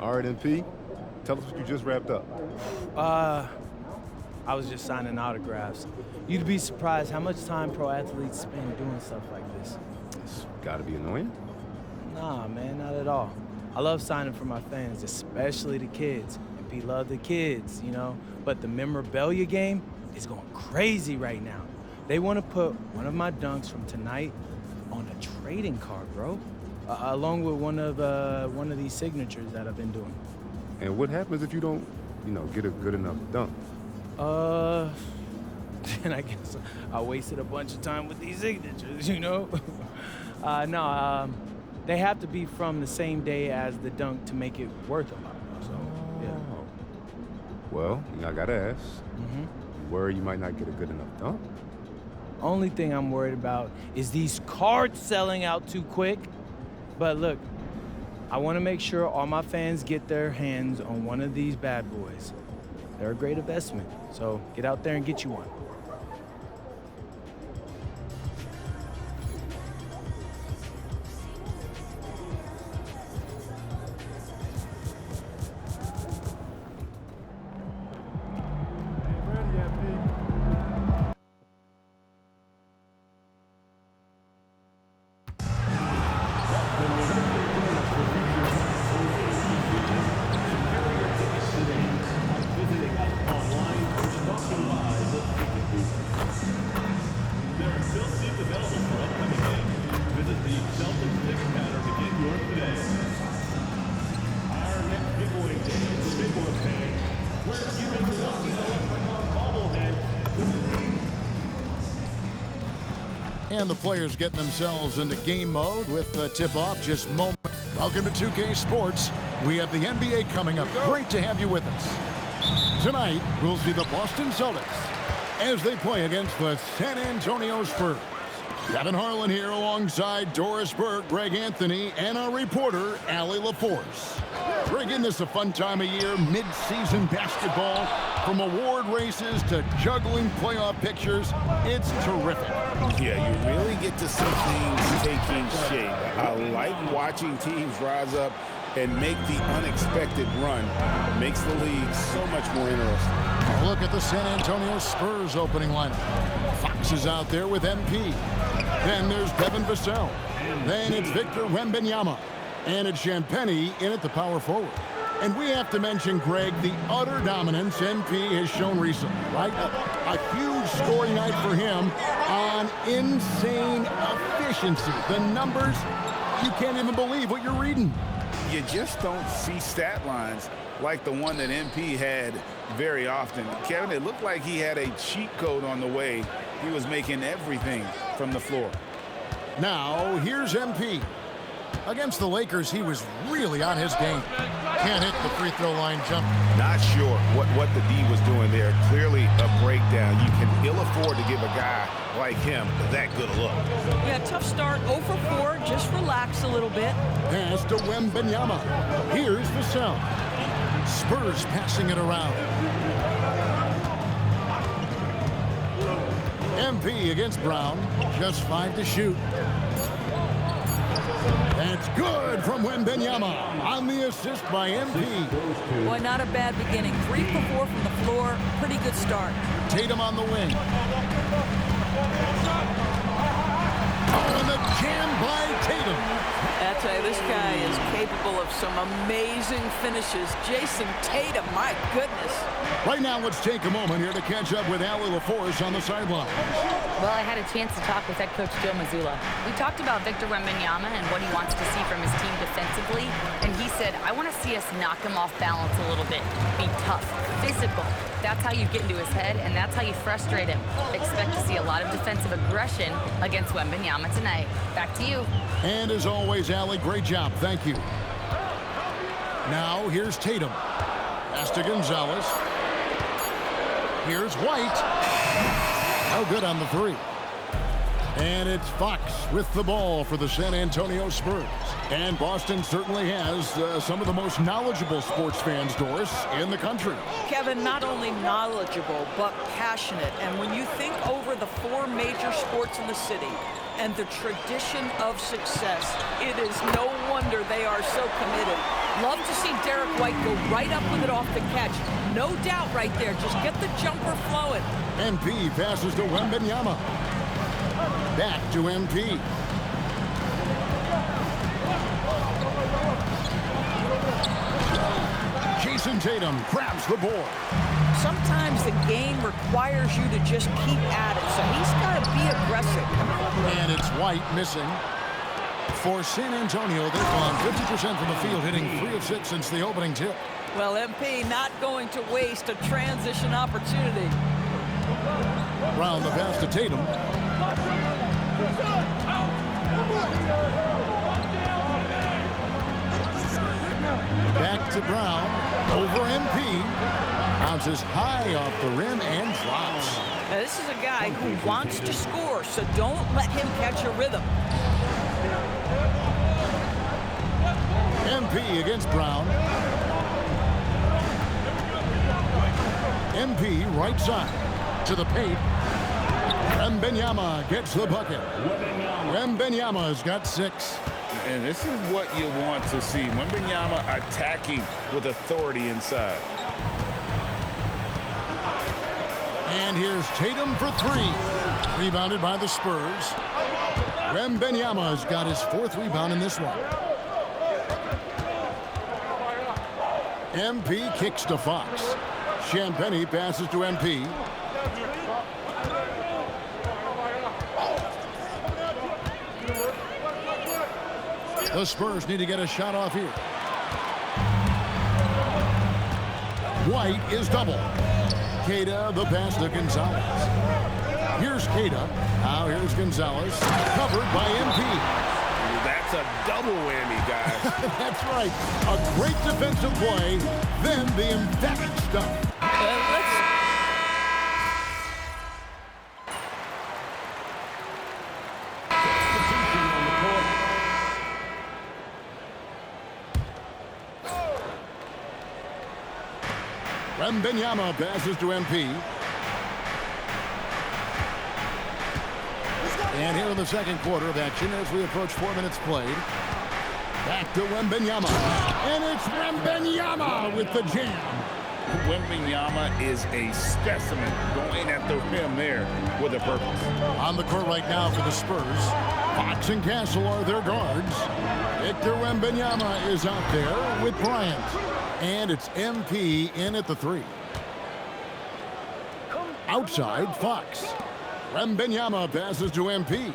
All right, MP, tell us what you just wrapped up. I was just signing autographs. You'd be surprised how much time pro athletes spend doing stuff like this. It's gotta be annoying. Nah, man, not at all. I love signing for my fans, especially the kids. MP love the kids, you know? But the memorabilia game is going crazy right now. They want to put one of my dunks from tonight on a trading card, bro. Along with one of these signatures that I've been doing. And what happens if you don't, get a good enough dunk? Then I guess I wasted a bunch of time with these signatures, you know? No, they have to be from the same day as the dunk to make it worth a lot. So, yeah. Well, I gotta ask. You worry you might not get a good enough dunk? Only thing I'm worried about is these cards selling out too quick. But look, I want to make sure all my fans get their hands on one of these bad boys. They're a great investment, so get out there and get you one. And the players getting themselves into game mode with the tip-off just moment. Welcome to 2K Sports. We have the NBA coming up. Great to have you with us. Tonight, we'll see the Boston Celtics as they play against the San Antonio Spurs. Kevin Harlan here alongside Doris Burke, Greg Anthony, and our reporter, Allie LaForce. Greg, isn't this a fun time of year? Mid-season basketball, from award races to juggling playoff pictures. It's terrific. Yeah, you really get to see things taking shape. I like watching teams rise up and make the unexpected run. Makes the league so much more interesting. A look at the San Antonio Spurs opening lineup. Fox is out there with MP. Then there's Devin Vassell. Then it's Victor Wembanyama. And it's Champagnie in at the power forward. And we have to mention, Greg, the utter dominance MP has shown recently, right? A huge scoring night for him on insane efficiency. The numbers, you can't even believe what you're reading. You just don't see stat lines like the one that MP had very often. Kevin, it looked like he had a cheat code on the way. He was making everything from the floor. Now, here's MP. Against the Lakers, he was really on his game. Can't hit the free throw line jump. Not sure what the D was doing there. Clearly a breakdown. You can ill afford to give a guy like him that good a look. Yeah, tough start, 0 for 4. Just relax a little bit. Pass to Wembanyama. Here's Vassell. Spurs passing it around. MP against Brown. Just 5 to shoot. That's good from Wembanyama on the assist by MP. Boy, not a bad beginning. 3 for 4 from the floor. Pretty good start. Tatum on the wing. Oh, and the jam by Tatum. I tell you, this guy is capable of some amazing finishes. Jason Tatum, my goodness. Right now, let's take a moment here to catch up with Allie LaForce on the sideline. Well, I had a chance to talk with head coach Joe Mazzulla. We talked about Victor Wembanyama and what he wants to see from his team defensively, and he said, I want to see us knock him off balance a little bit, be tough, physical. That's how you get into his head, and that's how you frustrate him. Expect to see a lot of defensive aggression against Wembanyama tonight. Back to you. And as always, Allie, great job. Thank you. Now, here's Tatum. Pass to Gonzalez. Here's White. No good on the three. And it's Fox with the ball for the San Antonio Spurs. And Boston certainly has some of the most knowledgeable sports fans, Doris, in the country. Kevin, not only knowledgeable, but passionate. And when you think over the 4 major sports in the city and the tradition of success, it is no wonder they are so committed. Love to see Derek White go right up with it off the catch. No doubt right there. Just get the jumper flowing. MP passes to Wembanyama. Back to MP. Jason Tatum grabs the board. Sometimes the game requires you to just keep at it, so he's got to be aggressive. And it's White missing. For San Antonio, they've gone 50% from the field, hitting 3 of 6 since the opening tip. Well, MP not going to waste a transition opportunity. Brown the pass to Tatum. Back to Brown. Over MP. Bounces high off the rim and drops. Now, this is a guy who wants to score, so don't let him catch a rhythm. MP against Brown. MP right side to the paint. Wembanyama gets the bucket. Wembanyama's got 6. And this is what you want to see. Wembanyama attacking with authority inside. And here's Tatum for 3. Rebounded by the Spurs. Wembanyama's got his 4th rebound in this one. MP kicks to Fox. Champagnie passes to MP. The Spurs need to get a shot off here. White is double. Queta the pass to Gonzalez. Here's Queta. Now here's Gonzalez. Covered by MP. That's a double whammy, guys. That's right. A great defensive play, then the emphatic stuff. Wembanyama passes to MP. And here in the second quarter of action as we approach 4 minutes played. Back to Wembanyama. And it's Wembanyama with the jam. Wembanyama is a specimen going at the rim there with a purpose. On the court right now for the Spurs. Fox and Castle are their guards. Victor Wembanyama is out there with Bryant. And it's MP in at the 3. Outside, Fox. Wembanyama passes to MP.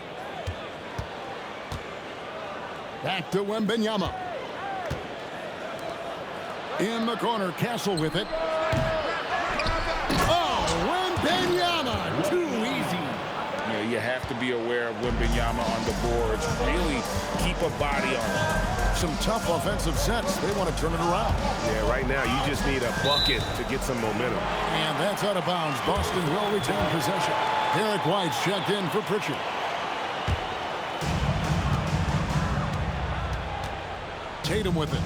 Back to Wembanyama. In the corner, Castle with it. Oh, Wembanyama, too easy. You know, you have to be aware of Wembanyama on the boards. Really keep a body on him. Some tough offensive sets. They want to turn it around. Yeah, right now you just need a bucket to get some momentum. And that's out of bounds. Boston will retain possession. Derek White's checked in for Pritchard. Tatum with it.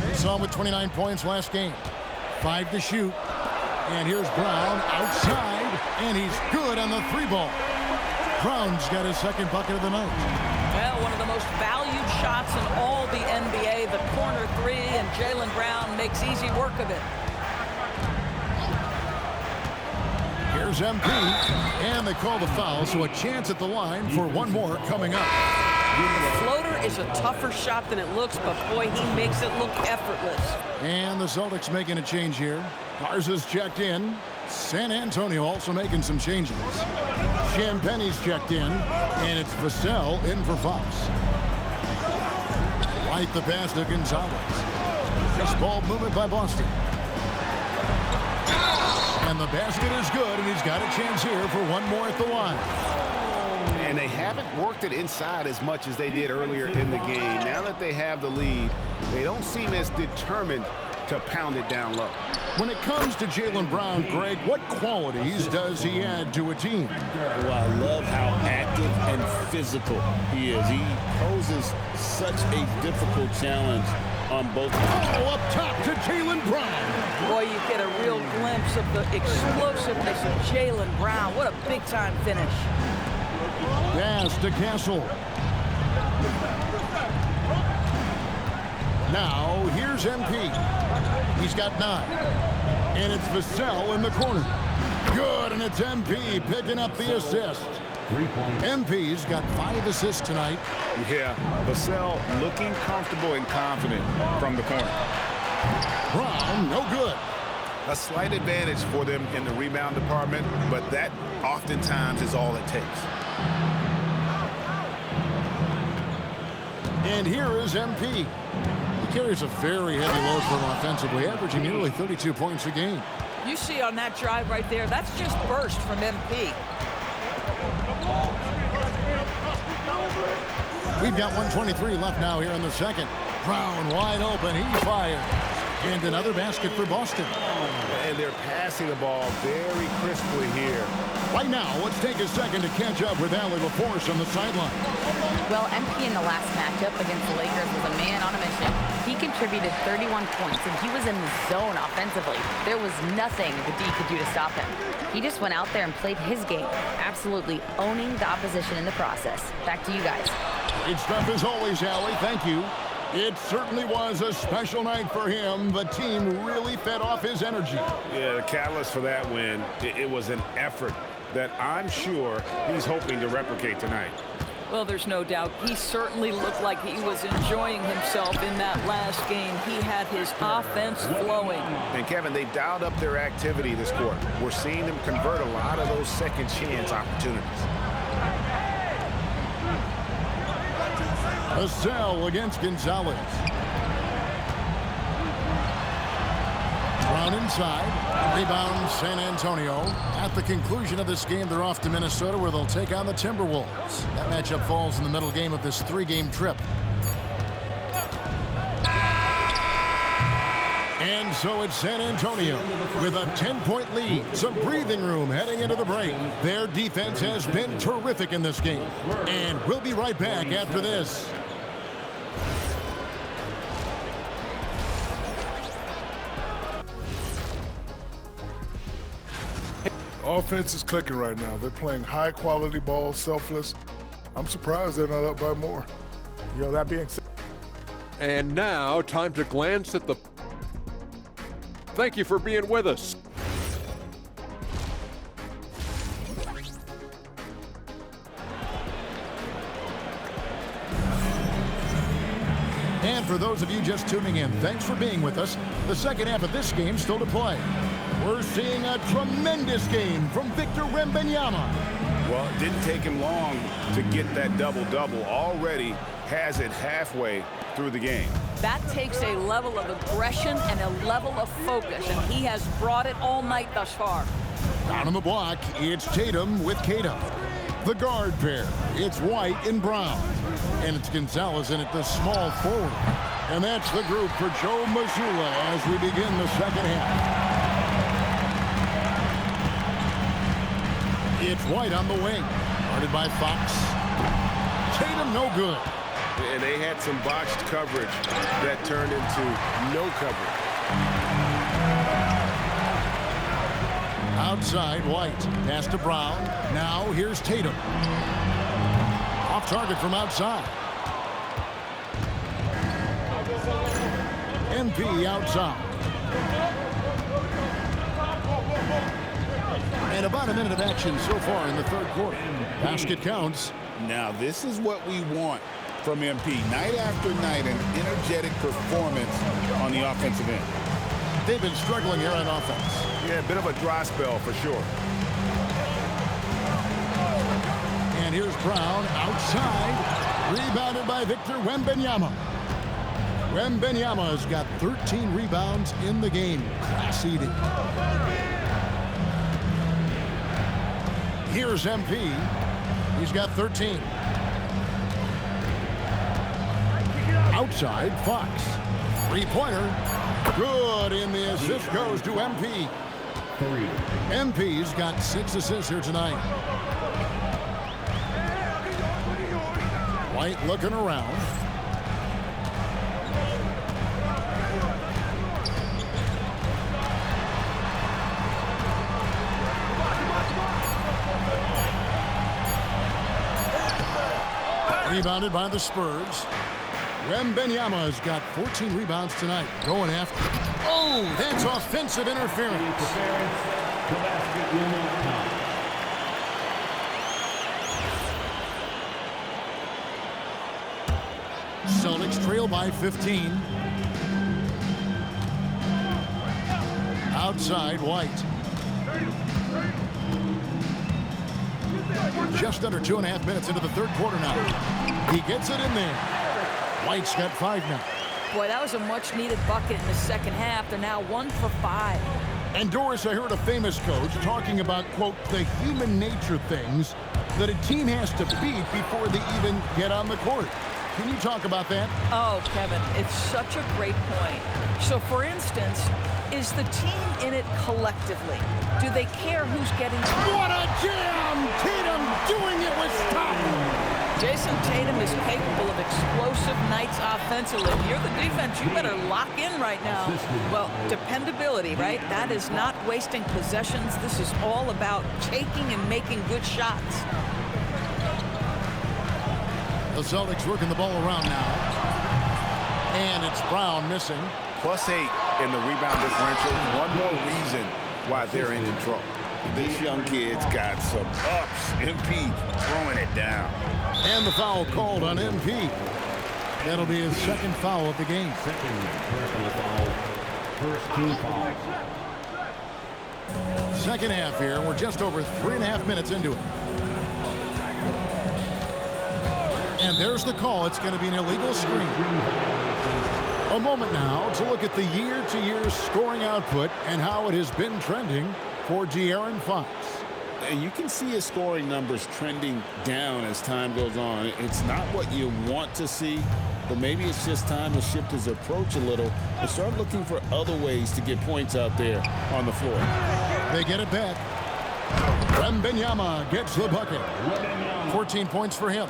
We saw him with 29 points last game. 5 to shoot. And here's Brown outside. And he's good on the 3-ball. Brown's got his 2nd bucket of the night. Well, one of the most valued shots in all the NBA, the corner 3, and Jaylen Brown makes easy work of it. Here's MP, and they call the foul, so a chance at the line for one more coming up. The floater is a tougher shot than it looks, but boy, he makes it look effortless. And the Celtics making a change here. Garza's checked in. San Antonio also making some changes. Champagnie's checked in, and it's Vassell in for Fox. White the pass to Gonzalez. This ball movement by Boston. And the basket is good, and he's got a chance here for one more at the line. And they haven't worked it inside as much as they did earlier in the game. Now that they have the lead, they don't seem as determined to pound it down low. When it comes to Jaylen Brown, Greg, what qualities does he add to a team? Well, I love how active and physical he is. He poses such a difficult challenge on both. Oh, up top to Jaylen Brown. Boy, you get a real glimpse of the explosiveness of Jaylen Brown. What a big-time finish. Pass to Castle. Now, here's MP. He's got 9. And it's Vassell in the corner. Good, and it's MP picking up the assist. MP's got 5 assists tonight. Yeah, Vassell looking comfortable and confident from the corner. Brown, no good. A slight advantage for them in the rebound department, but that oftentimes is all it takes. And here is MP. He carries a very heavy load for him offensively, averaging nearly 32 points a game. You see on that drive right there, that's just burst from MP. We've got 1:23 left now here in the second. Brown wide open. He fires. And another basket for Boston. And they're passing the ball very crisply here. Right now, let's take a second to catch up with Allie LaForce on the sideline. Well, MP in the last matchup against the Lakers was a man on a mission. He contributed 31 points, and he was in the zone offensively. There was nothing the D could do to stop him. He just went out there and played his game, absolutely owning the opposition in the process. Back to you guys. Great stuff as always, Allie. Thank you. It certainly was a special night for him. The team really fed off his energy. Yeah, the catalyst for that win, it was an effort that I'm sure he's hoping to replicate tonight. Well, there's no doubt. He certainly looked like he was enjoying himself in that last game. He had his offense flowing. And Kevin, they've dialed up their activity this quarter. We're seeing them convert a lot of those second chance opportunities. Vassell against Gonzalez. Brown inside. Rebound San Antonio. At the conclusion of this game, they're off to Minnesota where they'll take on the Timberwolves. That matchup falls in the middle game of this 3-game trip. And so it's San Antonio with a 10-point lead. Some breathing room heading into the break. Their defense has been terrific in this game. And we'll be right back after this. Offense is clicking right now. They're playing high-quality ball, selfless. I'm surprised they're not up by more. That being said. And now, time to glance at the... Thank you for being with us. And for those of you just tuning in, thanks for being with us. The second half of this game still to play. We're seeing a tremendous game from Victor Wembanyama. Well, it didn't take him long to get that double-double. Already has it halfway through the game. That takes a level of aggression and a level of focus, and he has brought it all night thus far. Down on the block, it's Tatum with Cato. The guard pair, it's White and Brown. And it's Gonzalez in at the small forward. And that's the group for Joe Mazzulla as we begin the second half. It's White on the wing. Guarded by Fox. Tatum no good. And they had some botched coverage that turned into no coverage. Outside, White. Pass to Brown. Now here's Tatum. Off target from outside. MP outside. And about a minute of action so far in the third quarter. Basket counts. Now this is what we want from MP. Night after night, an energetic performance on the offensive end. They've been struggling here on offense. Yeah, a bit of a dry spell for sure. And here's Brown outside. Rebounded by Victor Wembanyama. Wembanyama's got 13 rebounds in the game. Class eating. Here's MP. He's got 13. Outside, Fox. Three-pointer. Good, and the assist goes to MP. MP's got 6 assists here tonight. White looking around. Rebounded by the Spurs. Wembanyama's got 14 rebounds tonight. Going after. Oh, that's offensive interference. Celtics trail by 15. Outside, White. Just under 2.5 minutes into the third quarter now. He gets it in there. White's got 5 now. Boy, that was a much-needed bucket in the second half. They're now 1 for 5. And Doris, I heard a famous coach talking about, quote, the human nature things that a team has to beat before they even get on the court. Can you talk about that? Oh, Kevin, it's such a great point. So, for instance, is the team in it collectively? Do they care who's getting... What a jam! Tatum doing it with stop! Jason Tatum is capable of explosive nights offensively. If you're the defense, you better lock in right now. Well, dependability, right? That is not wasting possessions. This is all about taking and making good shots. The Celtics working the ball around now. And it's Brown missing. +8 in the rebound differential. One more reason why they're in control. This young kid's got some ups. MP throwing it down. And the foul called on MP. That'll be his second foul of the game. Second half here. We're just over 3.5 minutes into it. And there's the call. It's going to be an illegal screen. A moment now to look at the year-to-year scoring output and how it has been trending for De'Aaron Fox. And you can see his scoring numbers trending down as time goes on. It's not what you want to see, but maybe it's just time to shift his approach a little and start looking for other ways to get points out there on the floor. They get it back. Wembanyama gets the bucket. 14 points for him.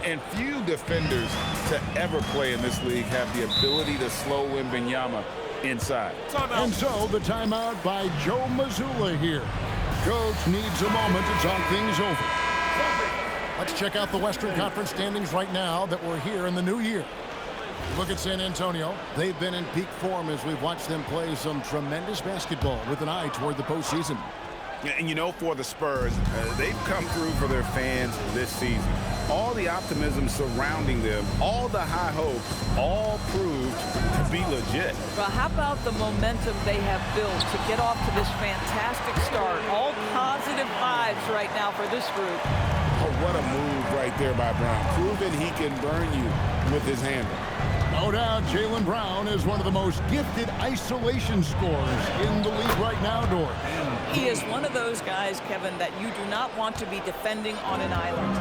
And few defenders to ever play in this league have the ability to slow Wembanyama inside. And so the timeout by Joe Mazzulla here. Coach needs a moment to talk things over. Let's check out the Western Conference standings right now that we're here in the new year. Look at San Antonio. They've been in peak form as we've watched them play some tremendous basketball with an eye toward the postseason. And you know, for the Spurs, they've come through for their fans this season. All the optimism surrounding them, all the high hopes, all proved to be legit. Well, how about the momentum they have built to get off to this fantastic start? All positive vibes right now for this group. Oh, what a move right there by Brown. Proving he can burn you with his handle. No doubt, Jaylen Brown is one of the most gifted isolation scorers in the league right now, Dort. He is one of those guys, Kevin, that you do not want to be defending on an island.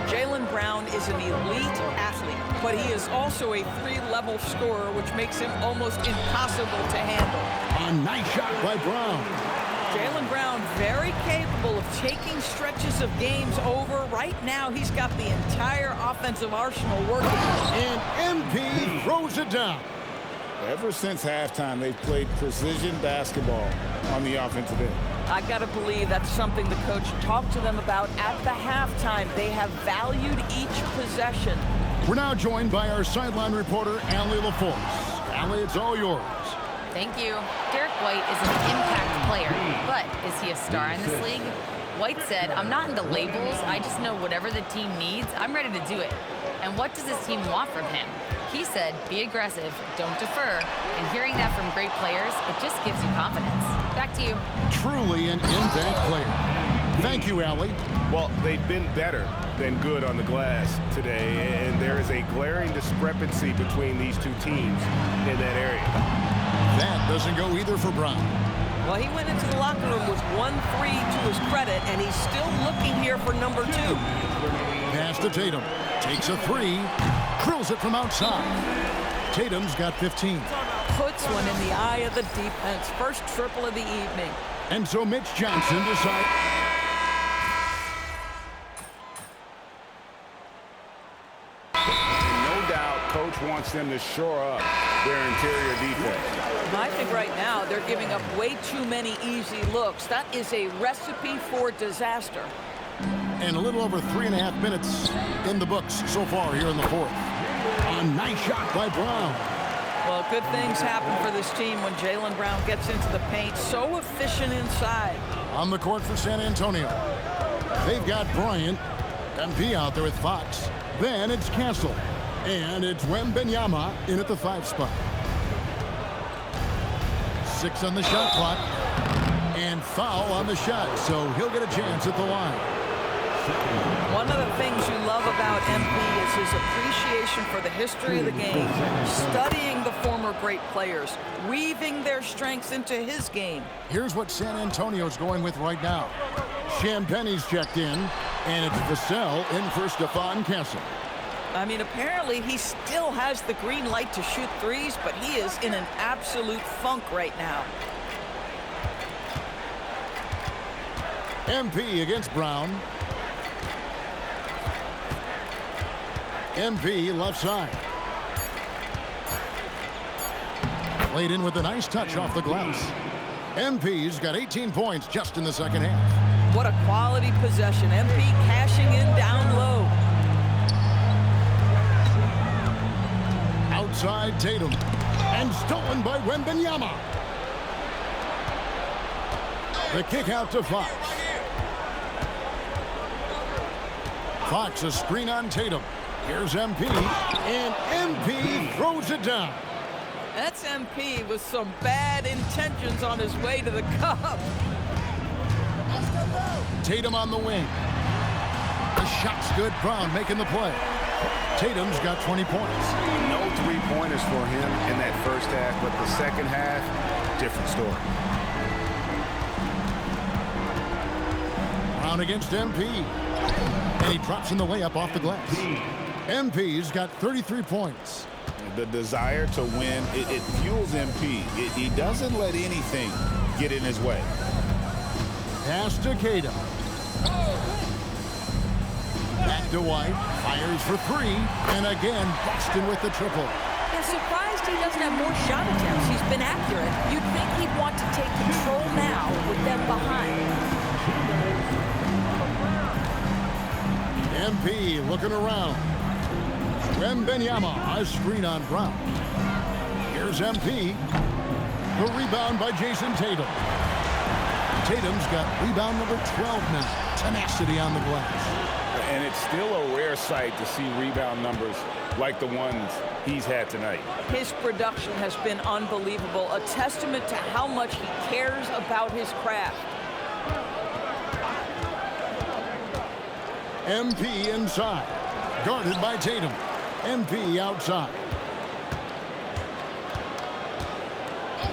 Jaylen Brown is an elite athlete, but he is also a 3-level scorer, which makes him almost impossible to handle. A nice shot by Brown. Jaylen Brown very capable of taking stretches of games over. Right now, he's got the entire offensive arsenal working. And MP throws it down. Ever since halftime, they've played precision basketball on the offensive end. I got to believe that's something the coach talked to them about at the halftime. They have valued each possession. We're now joined by our sideline reporter, Allie LaForce. Allie, it's all yours. Thank you. Derek White is an impact player, but is he a star in this league? White said, "I'm not into labels. I just know whatever the team needs, I'm ready to do it. And what does this team want from him?" He said, "Be aggressive, don't defer." And hearing that from great players, it just gives you confidence. Back to you. Truly an impact player. Thank you, Allie. Well, they've been better than good on the glass today, and there is a glaring discrepancy between these two teams in that area. That doesn't go either for Brown. Well, he went into the locker room with 1-3 to his credit, and he's still looking here for number 2. Pass to Tatum. Takes a 3. Drills it from outside. Tatum's got 15. puts one in the eye of the defense. First triple of the evening. And so Mitch Johnson decides. No doubt, Coach wants them to shore up their interior defense. I think right now they're giving up way too many easy looks. That is a recipe for disaster. And a little over 3.5 minutes in the books so far here in the fourth. A nice shot by Brown. Well, good things happen for this team when Jaylen Brown gets into the paint. So efficient inside. On the court for San Antonio. They've got Bryant, MP out there with Fox. Then it's Castle. And it's Wembanyama in at the 5 spot. 6 on the shot clock. And foul on the shot, so he'll get a chance at the line. One of the things you love about MP is his appreciation for the history of the game, studying the former great players, weaving their strengths into his game. Here's what San Antonio's going with right now. Champagne's checked in, and it's Vassell in for Stephon Castle. I mean, apparently he still has the green light to shoot threes, but he is in an absolute funk right now. MP against Brown. MP left side. Played in with a nice touch off the glass. MP's got 18 points just in the second half. What a quality possession. MP cashing in down low. Outside Tatum. And stolen by Wembanyama. The kick out to Fox. Fox a screen on Tatum. Here's MP, and MP throws it down. That's MP with some bad intentions on his way to the cup. Tatum on the wing. The shot's good. Brown making the play. Tatum's got 20 points. No three-pointers for him in that first half, but the second half, different story. Brown against MP. And he drops in the layup off the glass. MP's got 33 points. The desire to win, it fuels MP. He doesn't let anything get in his way. Pass to Tatum. Back to White. Fires for 3. And again, Boston with the triple. I'm surprised he doesn't have more shot attempts. He's been accurate. You'd think he'd want to take control now with them behind. MP looking around. Wembanyama, a screen on Brown. Here's MP. The rebound by Jason Tatum. Tatum's got rebound number 12 now. Tenacity on the glass. And it's still a rare sight to see rebound numbers like the ones he's had tonight. His production has been unbelievable, a testament to how much he cares about his craft. MP inside. Guarded by Tatum. MP outside.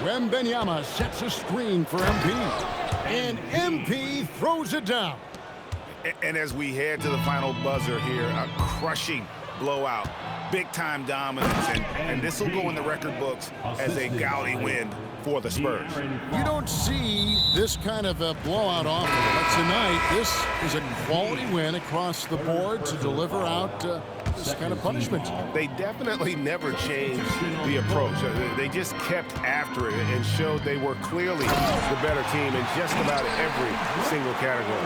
Wembanyama sets a screen for MP. And MP throws it down. And as we head to the final buzzer here, a crushing blowout. Big-time dominance, and this will go in the record books as a gaudy win for the Spurs. You don't see this kind of a blowout often, but tonight this is a quality win across the board to deliver out this kind of punishment. They definitely never changed the approach. They just kept after it and showed they were clearly the better team in just about every single category.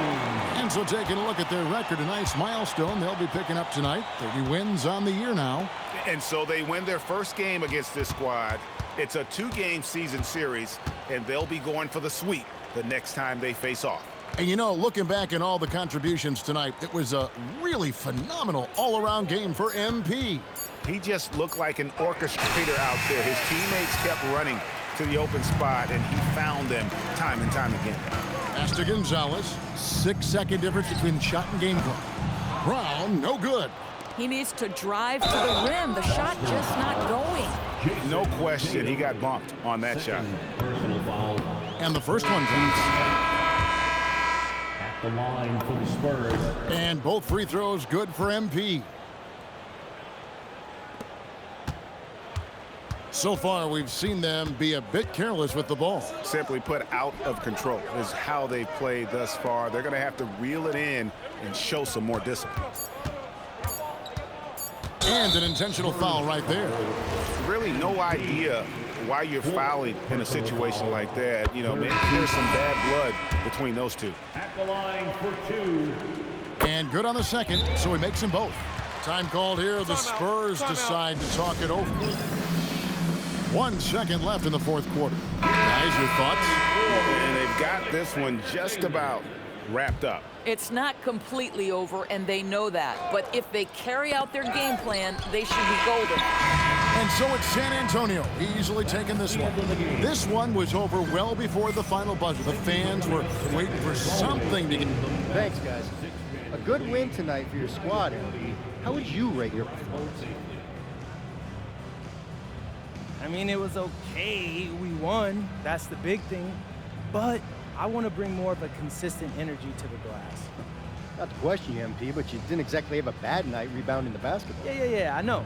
And so taking a look at their record, a nice milestone they'll be picking up tonight. 30 wins on the year now. And so they win their first game against this squad. It's a 2-game season series, and they'll be going for the sweep the next time they face off. And you know, looking back at all the contributions tonight, it was a really phenomenal all-around game for MP. He just looked like an orchestrator out there. His teammates kept running to the open spot, and he found them time and time again. Pass to Gonzalez. 6-second difference between shot and game clock. Brown, no good. He needs to drive to the rim. The shot just not going. No question, he got bumped on that shot. And the first one counts. At the line for the Spurs. And both free throws good for MP. So far, we've seen them be a bit careless with the ball. Simply put, out of control is how they've played thus far. They're going to have to reel it in and show some more discipline. And an intentional foul right there. Really no idea why you're fouling in a situation like that. You know, maybe there's some bad blood between those two. At the line for 2. And good on the second, so he makes them both. Time called here. The Spurs decide to talk it over. 1 second left in the fourth quarter. Guys, your thoughts? And they've got this one just about wrapped up. It's not completely over, and they know that. But if they carry out their game plan, they should be golden. And so it's San Antonio easily taking this one. This one was over well before the final buzzer. The fans were waiting for something to get. Thanks, guys. A good win tonight for your squad, MB. How would you rate your performance? I mean, it was okay. We won. That's the big thing. But I want to bring more of a consistent energy to the glass. Not to question you, MP, but you didn't exactly have a bad night rebounding the basketball. Yeah, I know.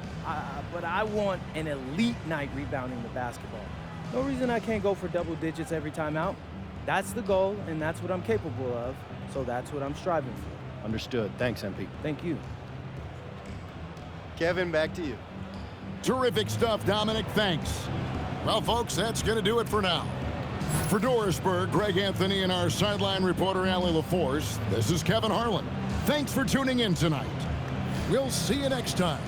But I want an elite night rebounding the basketball. No reason I can't go for double digits every time out. That's the goal, and that's what I'm capable of. So that's what I'm striving for. Understood. Thanks, MP. Thank you. Kevin, back to you. Terrific stuff, Dominic. Thanks. Well, folks, that's going to do it for now. For Dorisburg, Greg Anthony, and our sideline reporter, Allie LaForce, this is Kevin Harlan. Thanks for tuning in tonight. We'll see you next time.